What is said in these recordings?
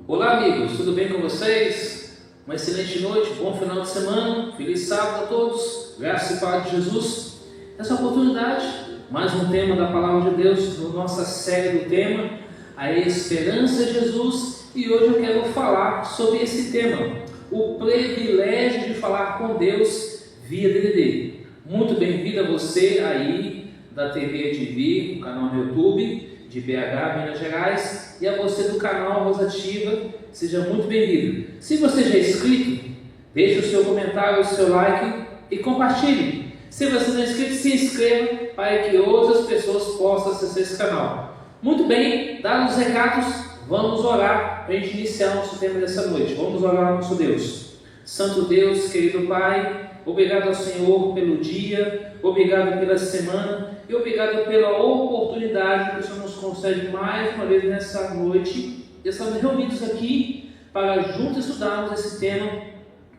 Olá amigos, tudo bem com vocês? Uma excelente noite, bom final de semana, feliz sábado a todos, graça e paz de Jesus. Nessa oportunidade, mais um tema da Palavra de Deus, na nossa série do tema, a esperança de Jesus, e hoje eu quero falar sobre esse tema, o privilégio de falar com Deus via DDD. Muito bem-vindo a você aí da TV TV, o canal no YouTube, de BH, Minas Gerais, e a você do canal Rosativa, seja muito bem-vindo. Se você já é inscrito, deixe o seu comentário, o seu like e compartilhe. Se você não é inscrito, se inscreva para que outras pessoas possam acessar esse canal. Muito bem, dados os recados, vamos orar para a gente iniciar nosso tema dessa noite. Vamos orar ao nosso Deus. Santo Deus, querido Pai, obrigado ao Senhor pelo dia, obrigado pela semana e obrigado pela oportunidade que o Senhor nos concede mais uma vez nessa noite. Estamos reunidos aqui para juntos estudarmos esse tema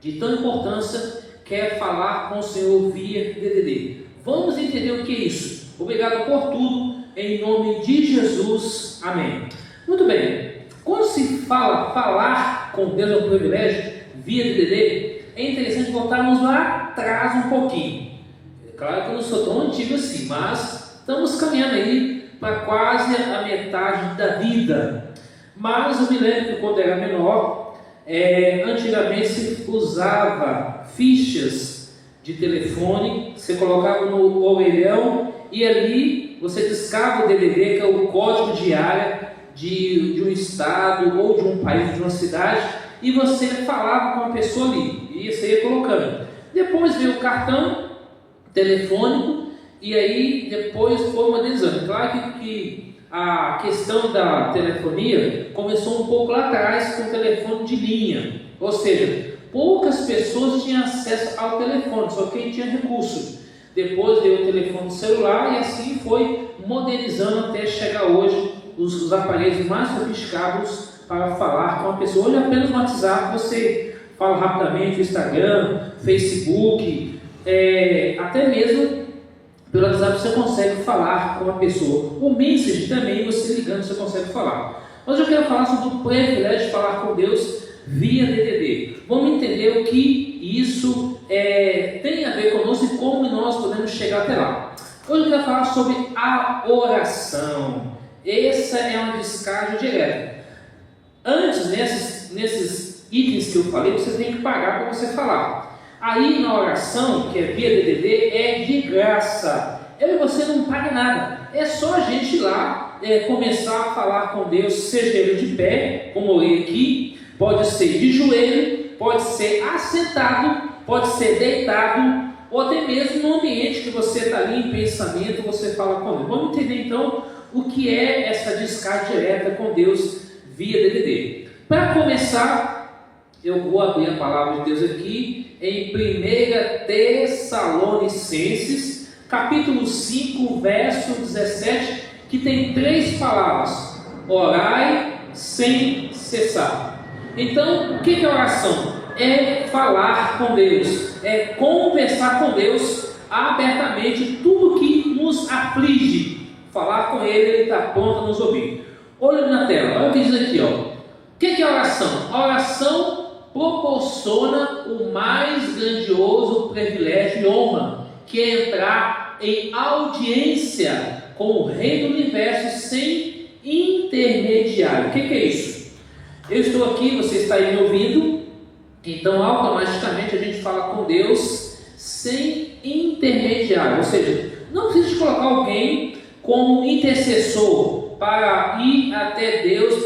de tanta importância, que é falar com o Senhor via DDD. Vamos entender o que é isso. Obrigado por tudo, em nome de Jesus. Amém. Muito bem, quando se fala falar com Deus é um privilégio via DDD, é interessante voltarmos lá atrás um pouquinho. É claro que eu não sou tão antigo assim, mas estamos caminhando aí para quase a metade da vida. Mas eu me lembro que quando era menor, antigamente se usava fichas de telefone, você colocava no orelhão e ali você discava o DDD, que é o código de área de um estado ou de um país, de uma cidade, e você falava com a pessoa ali, e você ia colocando. Depois veio o cartão telefônico, e aí depois foi modernizando. Claro que a questão da telefonia começou um pouco lá atrás com o telefone de linha, ou seja, poucas pessoas tinham acesso ao telefone, só quem tinha recurso. Depois veio o telefone celular e assim foi modernizando até chegar hoje os aparelhos mais sofisticados para falar com a pessoa. Hoje apenas no WhatsApp você fala rapidamente no Instagram, Facebook, até mesmo pelo WhatsApp você consegue falar com a pessoa. O Message também, você ligando, você consegue falar. Hoje eu quero falar sobre o privilégio de falar com Deus via DDD. Vamos entender o que isso tem a ver conosco e como nós podemos chegar até lá. Hoje eu quero falar sobre a oração. Essa é uma descarga direta. Antes, nesses itens que eu falei, você tem que pagar para você falar. Aí na oração, que é via DDD, é de graça. Eu e você não paga nada. É só a gente ir lá começar a falar com Deus, seja ele de pé, como eu li aqui, pode ser de joelho, pode ser assentado, pode ser deitado, ou até mesmo no ambiente que você está ali em pensamento, você fala com Deus. Vamos entender então o que é essa descarga direta com Deus via DDD. Para começar, eu vou abrir a palavra de Deus aqui em 1 Tessalonicenses, capítulo 5, verso 17, que tem 3 palavras: orai sem cessar. Então, o que é oração? É falar com Deus, é conversar com Deus abertamente tudo que nos aflige. Falar com Ele está pronto a nos ouvir. Olha na tela, olha o que diz aqui, ó. O que é oração? A oração proporciona o mais grandioso privilégio e honra, que é entrar em audiência com o Rei do Universo sem intermediário. O que é isso? Eu estou aqui, você está aí me ouvindo, então automaticamente a gente fala com Deus sem intermediário, ou seja, não precisa de colocar alguém como intercessor para ir até Deus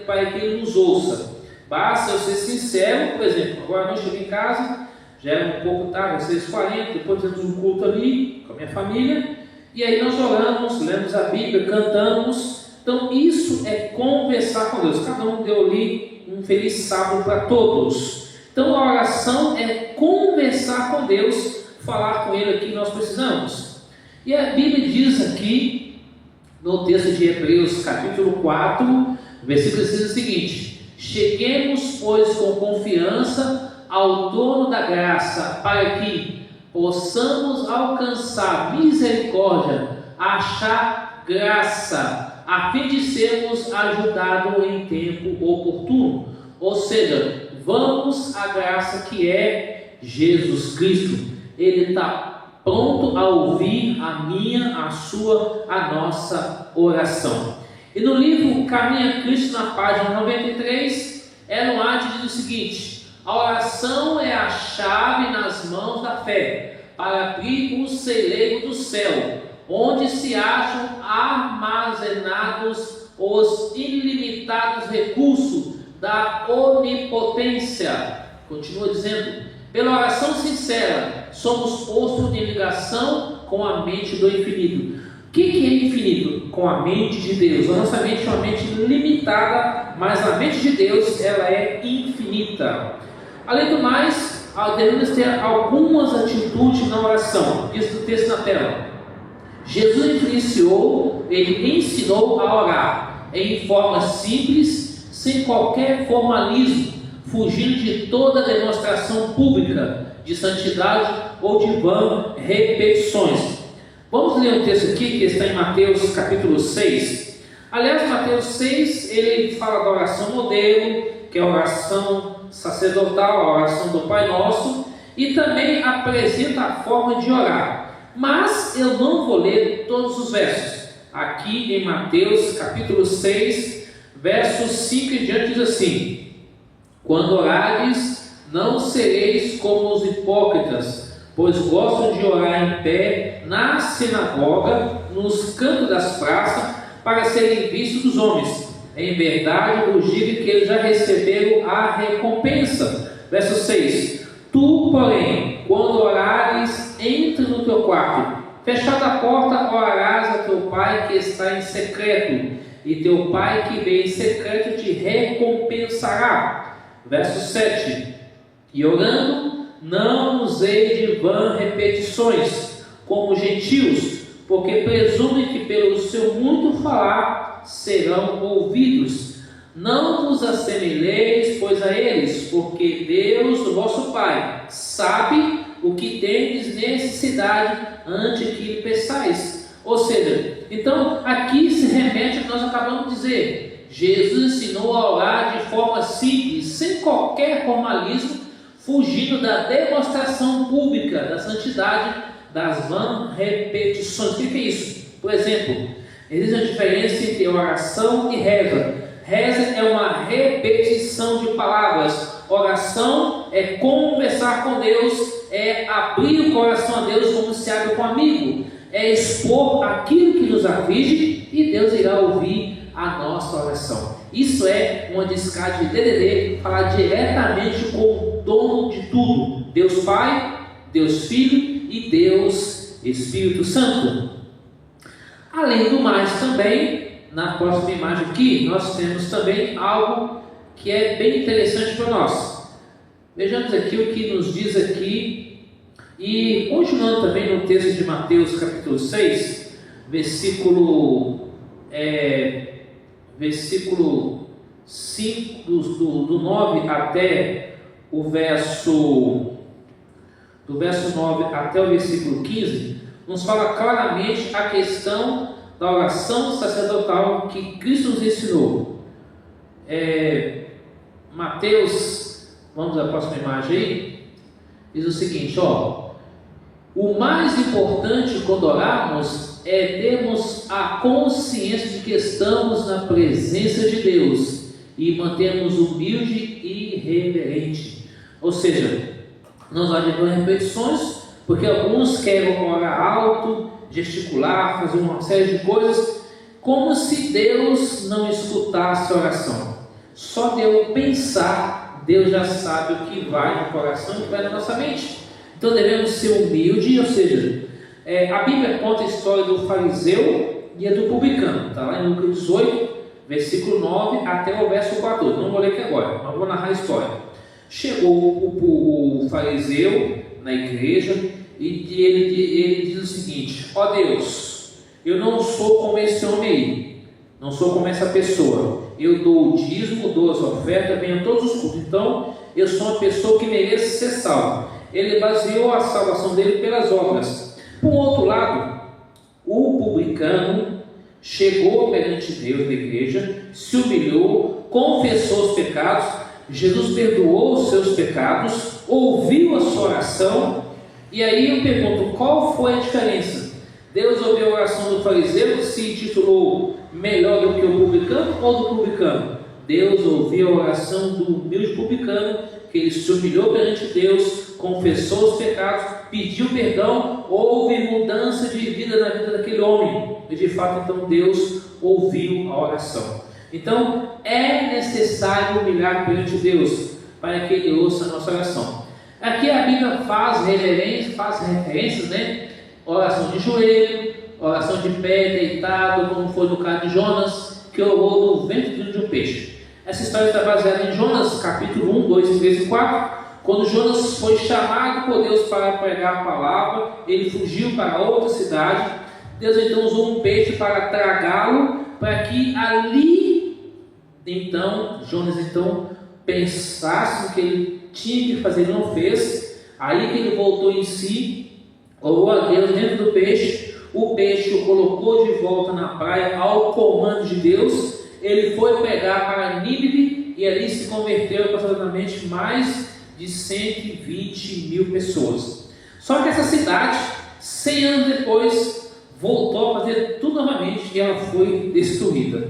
para que Ele nos ouça. Basta eu ser sincero. Por exemplo, agora eu cheguei em casa, já era um pouco tarde, às 6h40, depois temos um culto ali com a minha família, e aí nós oramos, lemos a Bíblia, cantamos. Então isso é conversar com Deus. Cada um deu ali um feliz sábado para todos. Então a oração é conversar com Deus, falar com Ele aqui que nós precisamos. E a Bíblia diz aqui, no texto de Hebreus, capítulo 4, versículo 6, o seguinte: cheguemos, pois, com confiança ao trono da graça, para que possamos alcançar misericórdia, achar graça, a fim de sermos ajudados em tempo oportuno. Ou seja, vamos à graça que é Jesus Cristo. Ele está pronto a ouvir a minha, a sua, a nossa oração. E no livro Caminho a Cristo, na página 93, Ellen White diz o seguinte: a oração é a chave nas mãos da fé para abrir o celeiro do céu, onde se acham armazenados os ilimitados recursos da onipotência. Continua dizendo: pela oração sincera, somos postos em ligação com a mente do infinito. O que é infinito? Com a mente de Deus. A nossa mente é uma mente limitada, mas a mente de Deus, ela é infinita. Além do mais, devemos ter algumas atitudes na oração. Diz o texto na tela. Jesus ele ensinou a orar em forma simples, sem qualquer formalismo, fugindo de toda demonstração pública de santidade ou de vãs repetições. Vamos ler um texto aqui que está em Mateus capítulo 6. Aliás, Mateus 6, ele fala da oração modelo, que é a oração sacerdotal, a oração do Pai Nosso, e também apresenta a forma de orar. Mas eu não vou ler todos os versos. Aqui em Mateus capítulo 6, versos 5 em diante, diz assim: quando orares, não sereis como os hipócritas, pois gostam de orar em pé na sinagoga, nos cantos das praças, para serem vistos dos homens. Em verdade vos digo que eles já receberam a recompensa. Verso 6: tu, porém, quando orares, entra no teu quarto, fechada a porta, orarás a teu Pai que está em secreto, e teu Pai que vê em secreto te recompensará. Verso 7: e orando, não usei de vãs repetições, como gentios, porque presumem que pelo seu muito falar serão ouvidos. Não vos assemelheis, pois, a eles, porque Deus, o vosso Pai, sabe o que tendes necessidade antes que lhe peçais. Ou seja, então aqui se remete ao que nós acabamos de dizer. Jesus ensinou a orar de forma simples, sem qualquer formalismo, fugindo da demonstração pública da santidade, das vãs repetições. O que é isso? Por exemplo, existe a diferença entre oração e reza. Reza é uma repetição de palavras. Oração é conversar com Deus, é abrir o coração a Deus como se abre com um amigo, é expor aquilo que nos aflige e Deus irá ouvir a nossa oração. Isso é uma descarga de DDD, falar diretamente com o dono de tudo: Deus Pai, Deus Filho e Deus Espírito Santo. Além do mais, também, na próxima imagem aqui, nós temos também algo que é bem interessante para nós. Vejamos aqui o que nos diz aqui, e continuando também no texto de Mateus capítulo 6, versículo 5, do 9 até o verso 9 até o versículo 15, nos fala claramente a questão da oração sacerdotal que Cristo nos ensinou. Mateus, vamos à próxima imagem aí, diz o seguinte: o mais importante quando orarmos é termos a consciência de que estamos na presença de Deus e mantermos humilde e reverente. Ou seja, não há de repetições, porque alguns querem orar alto, gesticular, fazer uma série de coisas, como se Deus não escutasse a oração. Só de eu pensar, Deus já sabe o que vai no coração e o que vai na nossa mente. Então devemos ser humildes, ou seja, a Bíblia conta a história do fariseu e a do publicano. Está lá em Lucas 18, versículo 9 até o verso 14. Não vou ler aqui agora, mas vou narrar a história. Chegou o fariseu na igreja e ele diz o seguinte: ó Deus, eu não sou como esse homem aí, não sou como essa pessoa. Eu dou o dízimo, dou as ofertas, venho a todos os cultos. Então eu sou uma pessoa que merece ser salvo. Ele baseou a salvação dele pelas obras. Por outro lado, o publicano chegou perante Deus na igreja, se humilhou, confessou os pecados, Jesus perdoou os seus pecados, ouviu a sua oração, e aí eu pergunto, qual foi a diferença? Deus ouviu a oração do fariseu, que se intitulou melhor do que o publicano, ou do publicano? Deus ouviu a oração do humilde publicano, que ele se humilhou perante Deus, confessou os pecados, pediu perdão, houve mudança de vida na vida daquele homem, e de fato então Deus ouviu a oração. Então é necessário humilhar perante Deus, para que Ele ouça a nossa oração. Aqui a Bíblia faz referências, né? Oração de joelho, oração de pé, deitado, como foi no caso de Jonas, que orou no ventre de um peixe. Essa história está baseada em Jonas, capítulo 1, 2, 3 e 4. Quando Jonas foi chamado por Deus para pregar a palavra, ele fugiu para outra cidade. Deus então usou um peixe para tragá-lo, para que ali, então, Jonas pensasse o que ele tinha que fazer, ele não fez. Aí que ele voltou em si, orou a Deus dentro do peixe, o peixe o colocou de volta na praia ao comando de Deus. Ele foi pregar para Nínive e ali se converteu aproximadamente mais de 120 mil pessoas. Só que essa cidade, 100 anos depois, voltou a fazer tudo novamente e ela foi destruída.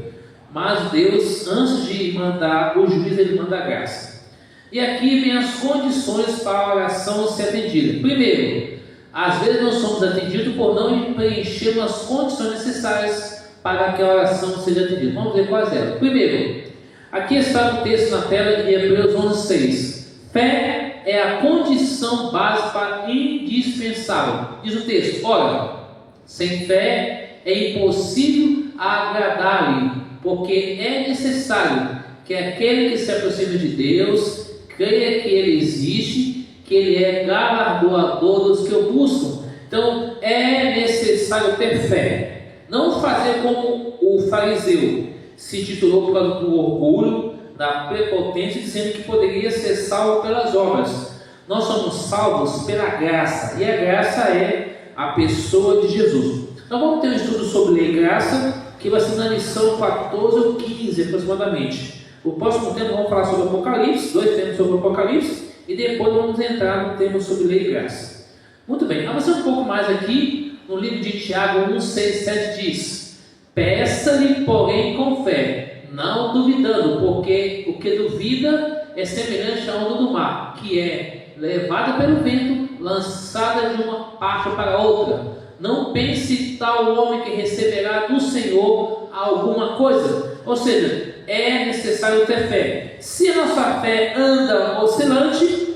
Mas Deus, antes de mandar o juiz, ele manda a graça. E aqui vem as condições para a oração ser atendida. Primeiro, às vezes nós somos atendidos por não preenchermos as condições necessárias para que a oração seja atendida. Vamos ver quais eram. Primeiro, aqui está o texto na tela de Hebreus 11:6. Fé é a condição básica indispensável. Diz o texto: ora, sem fé é impossível agradar-lhe, porque é necessário que aquele que se aproxima de Deus creia que Ele existe, que Ele é galardoador dos que o buscam. Então é necessário ter fé. Não fazer como o fariseu se titulou do orgulho, da prepotência, dizendo que poderia ser salvo pelas obras. Nós somos salvos pela graça, e a graça é a pessoa de Jesus. Então vamos ter um estudo sobre lei e graça, que vai ser na lição 14 ou 15 aproximadamente. O próximo tempo vamos falar sobre Apocalipse, 2 temas sobre Apocalipse, e depois vamos entrar no tema sobre lei e graça. Muito bem, avançando um pouco mais aqui, no livro de Tiago 1, 6, 7 diz: peça-lhe, porém, com fé, não duvidando, porque o que duvida é semelhante à onda do mar, que é levada pelo vento, lançada de uma parte para outra. Não pense tal homem que receberá do Senhor alguma coisa. Ou seja, é necessário ter fé. Se a nossa fé anda oscilante,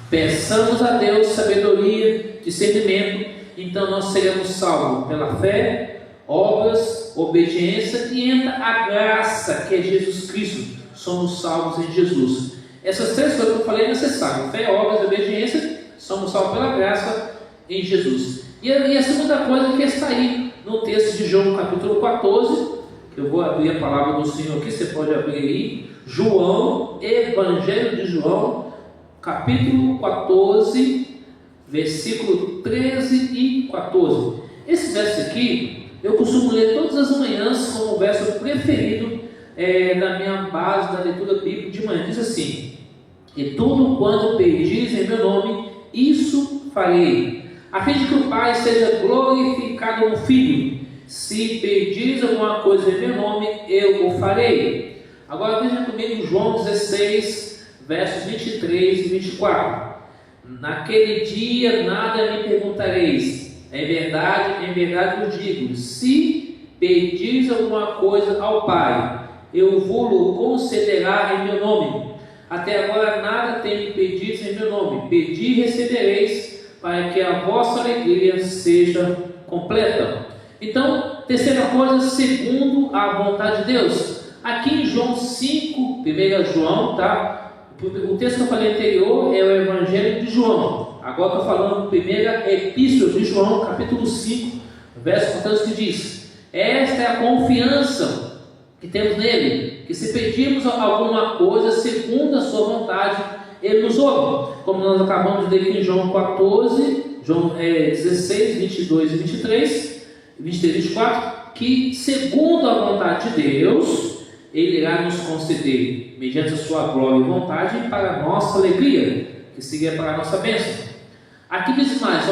peçamos a Deus sabedoria, discernimento. Então nós seremos salvos pela fé, obras, obediência, e entra a graça, que é Jesus Cristo. Somos salvos em Jesus. Essas três coisas que eu falei é necessário: fé, obras e obediência. Somos salvos pela graça em Jesus. E a segunda coisa que está aí no texto de João capítulo 14, que eu vou abrir a palavra do Senhor aqui, você pode abrir aí, João, Evangelho de João, capítulo 14, versículo 13 e 14. Esse verso aqui, eu costumo ler todas as manhãs como o verso preferido da minha base da leitura bíblica de manhã. Diz assim: e tudo quanto pedis em meu nome, isso farei, a fim de que o Pai seja glorificado no Filho. Se pedis alguma coisa em meu nome, eu o farei. Agora veja comigo João 16, versos 23 e 24. Naquele dia nada me perguntareis, em verdade vos digo, se pedis alguma coisa ao Pai, eu vou-lo concederá em meu nome. Até agora nada tenho pedido em meu nome. Pedi e recebereis, para que a vossa alegria seja completa. Então, terceira coisa, segundo a vontade de Deus. Aqui em João 5, 1 João, tá? O texto que eu falei anterior é o Evangelho de João. Agora estou falando primeira epístola de João, capítulo 5, verso 14, que diz: esta é a confiança que temos nele, que se pedirmos alguma coisa segundo a sua vontade, ele nos ouve. Como nós acabamos de ler aqui em João 14, João 16, 22 e 23, 23 e 24, que segundo a vontade de Deus, ele irá nos conceder mediante a sua glória e vontade, para a nossa alegria, que seria para a nossa bênção. Aqui diz mais,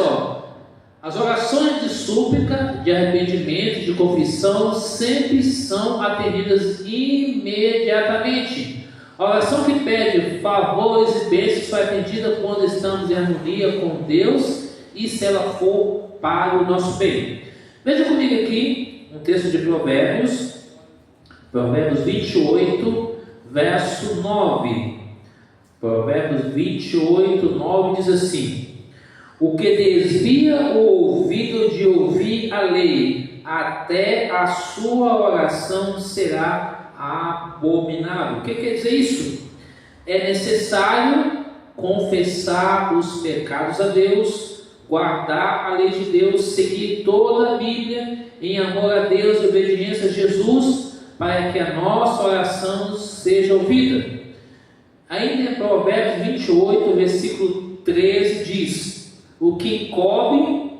as orações de súplica, de arrependimento, de confissão, sempre são atendidas imediatamente. A oração que pede favores e bênçãos foi atendida quando estamos em harmonia com Deus e se ela for para o nosso bem. Veja comigo aqui um texto de Provérbios 28, verso 9. Provérbios 28, 9 diz assim: o que desvia o ouvido de ouvir a lei, até a sua oração será abominável. O que quer dizer isso? É necessário confessar os pecados a Deus, guardar a lei de Deus, seguir toda a Bíblia em amor a Deus e obediência a Jesus, para que a nossa oração seja ouvida. Ainda em Provérbios 28, versículo 13 diz: o que encobre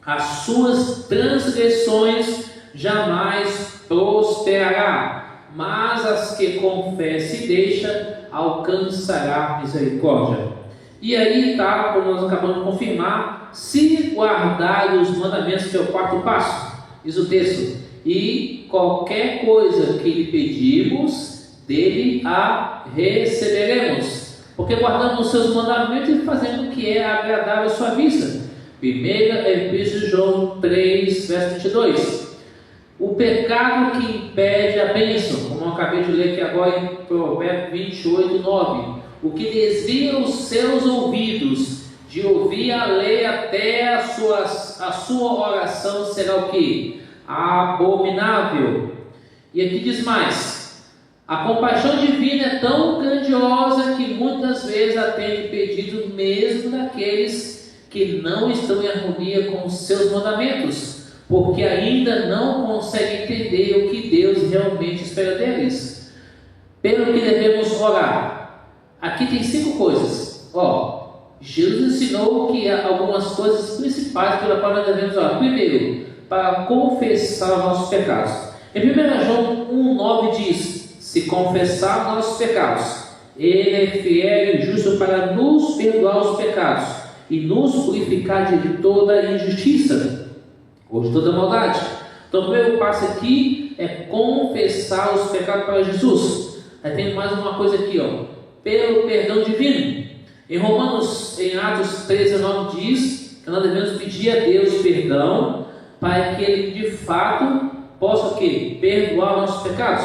as suas transgressões jamais prosperará, mas as que confessa e deixa alcançará misericórdia. E aí está, como nós acabamos de confirmar, se guardar os mandamentos, que é o quarto passo. Diz o texto: e qualquer coisa que lhe pedimos, dele a receberemos, porque guardamos os seus mandamentos e fazendo o que é agradável à sua vista. Primeira Epístola de João 3, verso 22. O pecado que impede a bênção, como eu acabei de ler aqui agora em Provérbios 28, 9. O que desvia os seus ouvidos de ouvir a lei, até a sua oração será o que? Abominável. E aqui diz mais: a compaixão divina é tão grandiosa que muitas vezes atende pedido mesmo daqueles que não estão em harmonia com os seus mandamentos, porque ainda não conseguem entender o que Deus realmente espera deles. Pelo que devemos orar. Aqui tem 5 coisas. Jesus ensinou que há algumas coisas principais pela qual nós devemos orar. Primeiro, para confessar os nossos pecados. Em 1 João 1,9 diz: se confessar nossos pecados, Ele é fiel e justo para nos perdoar os pecados e nos purificar de toda injustiça ou de toda maldade. Então, o primeiro passo aqui é confessar os pecados para Jesus. Aí tem mais uma coisa aqui, pelo perdão divino. Em Atos 13:9 diz que nós devemos pedir a Deus perdão para que Ele de fato possa o quê? Perdoar nossos pecados.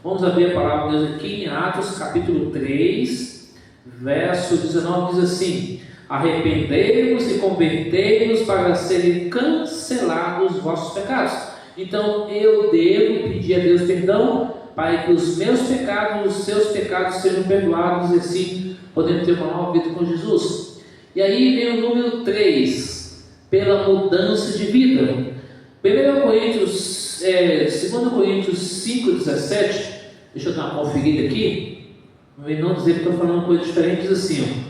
Vamos abrir a palavra de Deus aqui em Atos capítulo 3, verso 19, diz assim: arrependei-vos e convertei-vos para serem cancelados os vossos pecados. Então eu devo pedir a Deus perdão para que os meus pecados, os seus pecados sejam perdoados, e assim podemos ter uma nova vida com Jesus. E aí vem o número 3, pela mudança de vida. 2 Coríntios 5,17, deixa eu dar uma conferida aqui, para não dizer que estou falando coisa diferente, diz assim: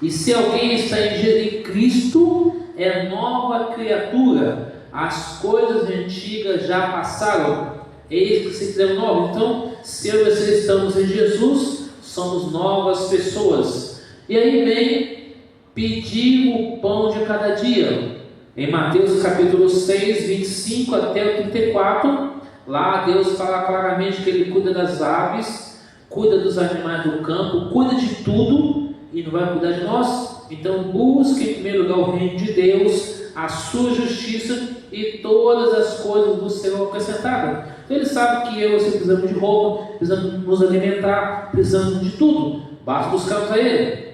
e se alguém está em Cristo, é nova criatura, as coisas antigas já passaram, eis que se fizeram novas. Então, se eu e você estamos em Jesus, somos novas pessoas. E aí vem pedir o pão de cada dia. Em Mateus capítulo 6, 25 até o 34, lá Deus fala claramente que Ele cuida das aves, cuida dos animais do campo, cuida de tudo e não vai cuidar de nós. Então busque em primeiro lugar o reino de Deus, a sua justiça, e todas as coisas vos serão acrescentadas. Então Ele sabe que eu e você precisamos de roupa, precisamos nos alimentar, precisamos de tudo, basta buscarmos a Ele.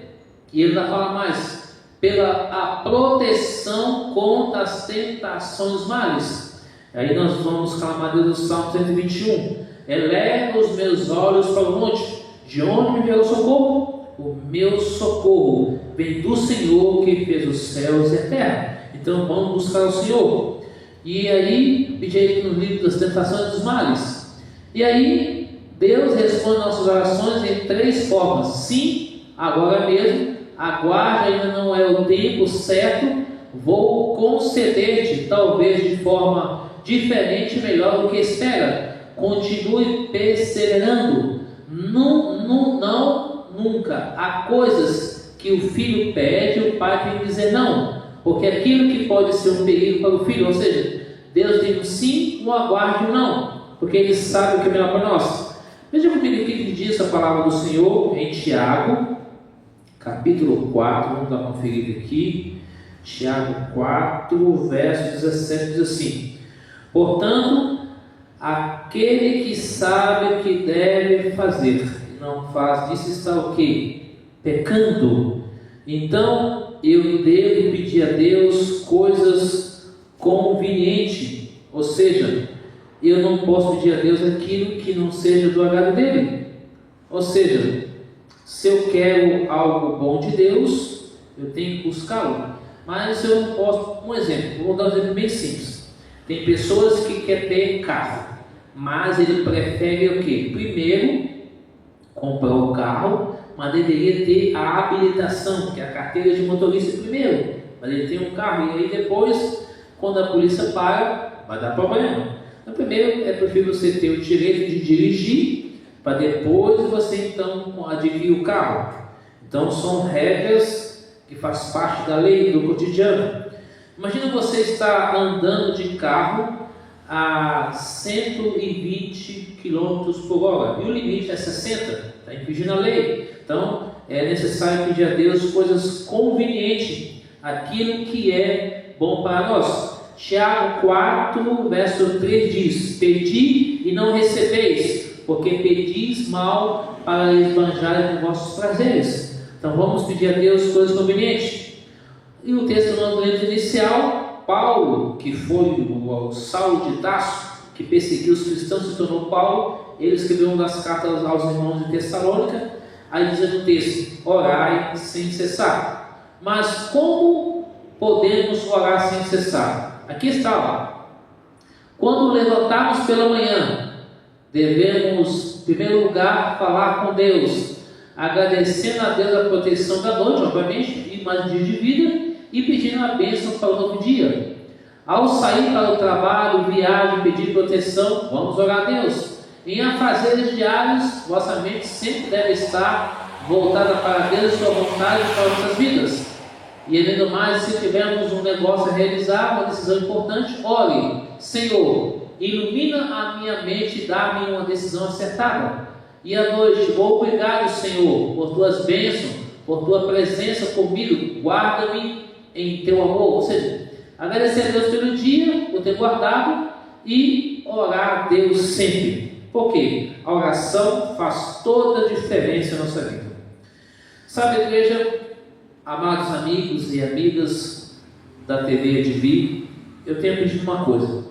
E Ele ainda fala mais: pela a proteção contra as tentações dos males. Aí nós vamos clamar a Deus no Salmo 121: eleva os meus olhos para o monte, de onde me veio o socorro? O meu socorro vem do Senhor que fez os céus e a terra. Então vamos buscar o Senhor. E aí pedir Ele no livro das tentações dos males. E aí Deus responde nossas orações em 3 formas: sim, agora mesmo, aguarde, ainda não é o tempo certo, vou conceder-te, talvez de forma diferente, melhor do que espera. Continue perseverando, não não, nunca. Há coisas que o filho pede e o pai tem que dizer não, porque aquilo que pode ser um perigo para o filho, ou seja, Deus tem um sim, um aguarde e um não, porque Ele sabe o que é melhor para nós. Veja comigo o que diz a palavra do Senhor em Tiago, capítulo 4, vamos dar uma conferida aqui. Tiago 4, verso 17 diz assim: portanto, aquele que sabe o que deve fazer e não faz, disso está o quê? Pecando. Então, eu devo pedir a Deus coisas convenientes, ou seja, eu não posso pedir a Deus aquilo que não seja do agrado dele. Ou seja, se eu quero algo bom de Deus, eu tenho que buscá-lo. Mas eu não posso, um exemplo, vou dar um exemplo bem simples. Tem pessoas que querem ter carro, mas ele prefere o quê? Primeiro, comprar o carro, mas deveria ter a habilitação, que é a carteira de motorista primeiro. Mas ele tem um carro e aí depois, quando a polícia para, vai dar problema. Então, primeiro, é prefiro você ter o direito de dirigir, para depois você então adquirir o carro. Então, são regras que faz parte da lei, do cotidiano. Imagina você estar andando de carro a 120 km por hora, e o limite é 60, está infringindo a lei. Então, é necessário pedir a Deus coisas convenientes, aquilo que é bom para nós. Tiago 4, verso 3 diz: pedi e não recebeis, porque pedis mal para esbanjar em vossos prazeres. Então vamos pedir a Deus coisas convenientes. E o texto no momento inicial, Paulo, que foi o Saulo de Tarso, que perseguiu os cristãos, se tornou Paulo. Ele escreveu uma das cartas aos irmãos de Tessalônica. Aí diz no texto: orai sem cessar. Mas como podemos orar sem cessar? Aqui está lá. Quando levantarmos pela manhã, devemos, em primeiro lugar, falar com Deus, agradecendo a Deus a proteção da noite, obviamente, e mais um dia de vida, e pedindo a bênção para o novo dia. Ao sair para o trabalho, viagem, pedir proteção, vamos orar a Deus. Em afazeres diários, vossa mente sempre deve estar voltada para Deus e sua vontade para nossas vidas. E ainda mais, se tivermos um negócio a realizar, uma decisão importante, ore: Senhor, ilumina a minha mente e dá-me uma decisão acertada. E à noite: obrigado, Senhor, por tuas bênçãos, por tua presença comigo, guarda-me em teu amor. Ou seja, agradecer a Deus pelo dia, por ter guardado, e orar a Deus sempre. Por quê? A oração faz toda a diferença na nossa vida. Sabe, igreja, amados amigos e amigas da TV Edvi, eu tenho pedido uma coisa: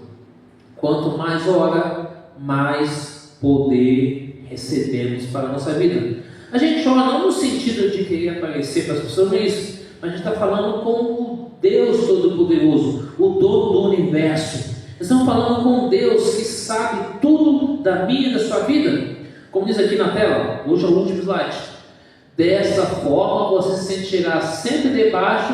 quanto mais ora, mais poder recebemos para a nossa vida. A gente ora não no sentido de querer aparecer para as pessoas, não é isso, mas a gente está falando com o Deus Todo-Poderoso, o dono do universo. Estamos falando com Deus que sabe tudo da minha e da sua vida. Como diz aqui na tela, hoje é o último slide. Dessa forma você se sentirá sempre debaixo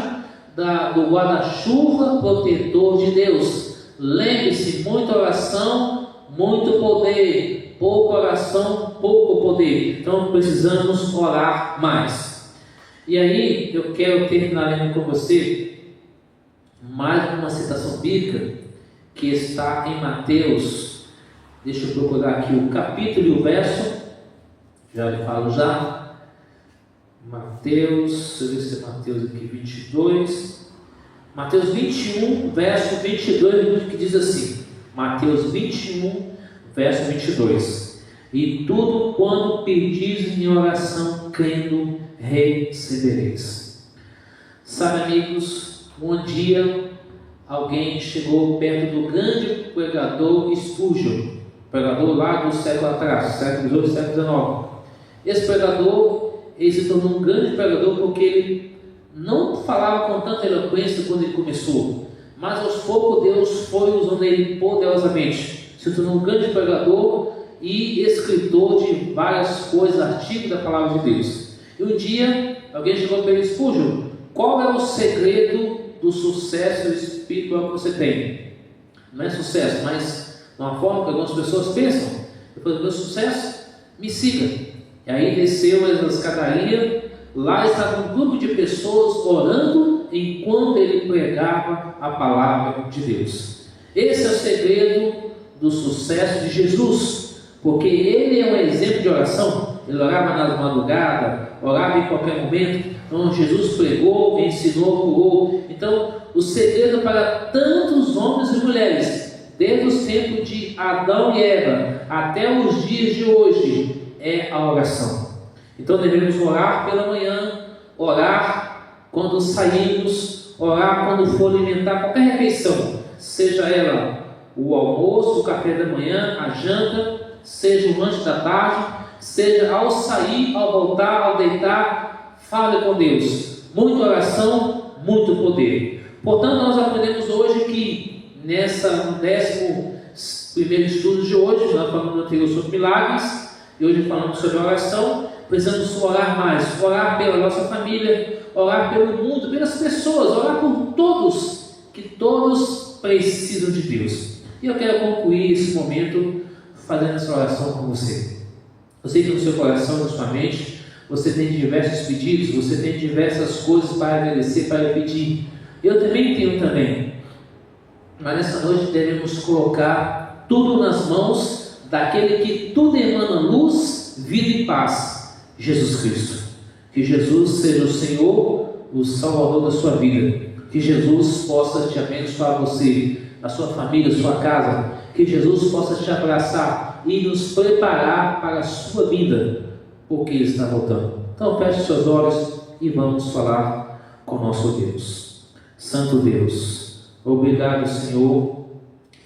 do guarda-chuva protetor de Deus. Lembre-se: muita oração, muito poder. Pouca oração, pouco poder. Então precisamos orar mais. E aí eu quero terminar lendo com você mais uma citação bíblica que está em Mateus. Deixa eu procurar aqui o capítulo e o verso. Já lhe falo já. Mateus, deixa eu ver se é Mateus aqui 22. Mateus 21, verso 22, que diz assim. Mateus 21, verso 22: e tudo quando pedis em oração, crendo, recebereis. Sabe, amigos, um dia alguém chegou perto do grande pregador Spurgeon, pregador lá do século atrás, século XVIII, século XIX. Esse pregador, ele se tornou um grande pregador porque ele não falava com tanta eloquência quando ele começou, mas aos poucos Deus foi usando ele poderosamente. Se tornou um grande pregador e escritor de várias coisas, artigos da palavra de Deus. E um dia alguém chegou para ele: Spurgeon, qual é o segredo do sucesso espiritual que você tem? Não é sucesso, mas de uma forma que algumas pessoas pensam. Eu falei: meu sucesso? Me siga. E aí desceu a escadaria, lá estava um grupo de pessoas orando enquanto ele pregava a palavra de Deus. Esse é o segredo do sucesso de Jesus, porque ele é um exemplo de oração. Ele orava na madrugada, orava em qualquer momento. Então Jesus pregou, ensinou, curou. Então o segredo para tantos homens e mulheres, desde os tempos de Adão e Eva até os dias de hoje, é a oração. Então devemos orar pela manhã, orar quando saímos, orar quando for alimentar qualquer refeição, seja ela o almoço, o café da manhã, a janta, seja o lanche da tarde, seja ao sair, ao voltar, ao deitar. Fale com Deus. Muita oração, muito poder. Portanto, nós aprendemos hoje que no 11º estudo de hoje, nós falamos anterior sobre milagres, e hoje falamos sobre oração. Precisamos orar mais, orar pela nossa família, orar pelo mundo, pelas pessoas, orar por todos, que todos precisam de Deus. E eu quero concluir esse momento fazendo essa oração com você. Eu sei que no seu coração, na sua mente, você tem diversos pedidos, você tem diversas coisas para agradecer, para pedir. Eu também tenho também. Mas nessa noite devemos colocar tudo nas mãos daquele que tudo emana luz, vida e paz, Jesus Cristo. Que Jesus seja o Senhor, o Salvador da sua vida. Que Jesus possa te abençoar você, a sua família, a sua casa. Que Jesus possa te abraçar e nos preparar para a sua vida, porque Ele está voltando. Então feche seus olhos e vamos falar com nosso Deus. Santo Deus, obrigado, Senhor,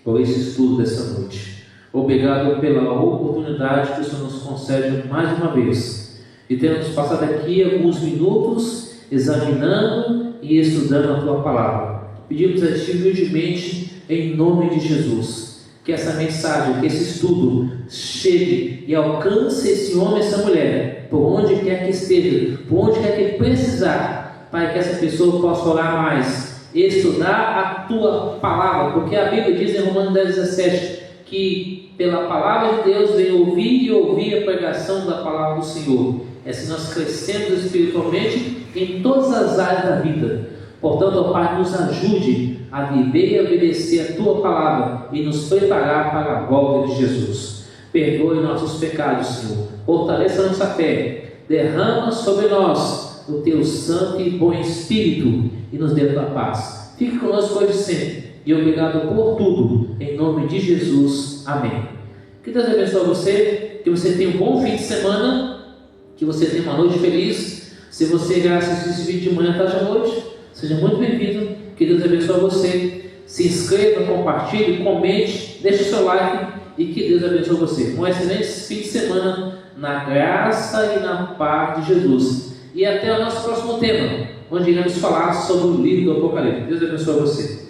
por esse estudo dessa noite. Obrigado pela oportunidade que o Senhor nos concede mais uma vez de termos passado aqui alguns minutos examinando e estudando a Tua Palavra. Pedimos a Ti humildemente, em nome de Jesus, que essa mensagem, que esse estudo chegue e alcance esse homem e essa mulher, por onde quer que esteja, por onde quer que precisar, para que essa pessoa possa orar mais, estudar a Tua Palavra, porque a Bíblia diz em Romanos 10:17 que pela Palavra de Deus vem ouvir e ouvir a pregação da Palavra do Senhor. É assim nós crescemos espiritualmente em todas as áreas da vida. Portanto, ó Pai, nos ajude a viver e obedecer a Tua Palavra e nos preparar para a volta de Jesus. Perdoe nossos pecados, Senhor. Fortaleça nossa fé. Derrama sobre nós o Teu santo e bom Espírito e nos dê a Tua paz. Fique conosco hoje sempre. E obrigado por tudo. Em nome de Jesus. Amém. Que Deus abençoe você. Que você tenha um bom fim de semana. Que você tenha uma noite feliz. Se você assistir esse vídeo de manhã, tarde à noite, seja muito bem-vindo. Que Deus abençoe você. Se inscreva, compartilhe, comente, deixe o seu like e que Deus abençoe você. Um excelente fim de semana na graça e na paz de Jesus. E até o nosso próximo tema, onde iremos falar sobre o livro do Apocalipse. Deus abençoe você.